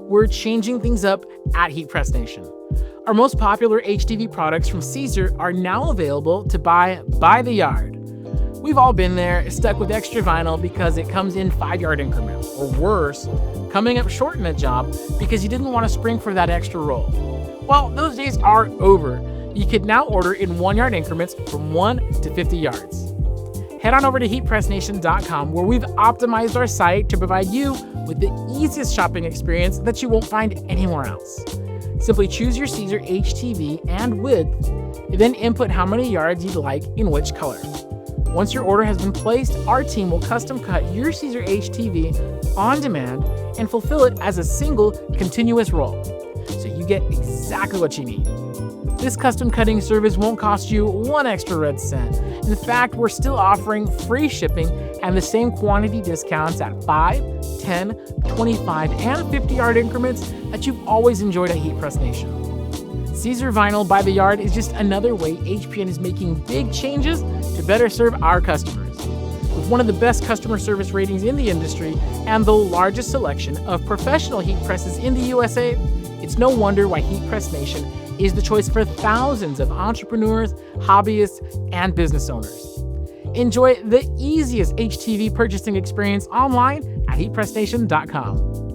we're changing things up at Heat Press Nation. Our most popular HTV products from Siser are now available to buy by the yard. We've all been there, stuck with extra vinyl because it comes in 5-yard increments, or worse, coming up short in a job because you didn't want to spring for that extra roll. Well, those days are over. You can now order in 1-yard increments from 1 to 50 yards. Head on over to heatpressnation.com, where we've optimized our site to provide you with the easiest shopping experience that you won't find anywhere else. Simply choose your Siser HTV and width, and then input how many yards you'd like in which color. Once your order has been placed, our team will custom cut your Siser HTV on demand and fulfill it as a single continuous roll, so you get exactly what you need. This custom cutting service won't cost you 1 extra red cent. In fact, we're still offering free shipping and the same quantity discounts at 5, 10, 25, and 50-yard increments that you've always enjoyed at Heat Press Nation. Siser Vinyl by the Yard is just another way HPN is making big changes to better serve our customers. With one of the best customer service ratings in the industry and the largest selection of professional heat presses in the USA, it's no wonder why Heat Press Nation is the choice for thousands of entrepreneurs, hobbyists, and business owners. Enjoy the easiest HTV purchasing experience online at heatpressnation.com.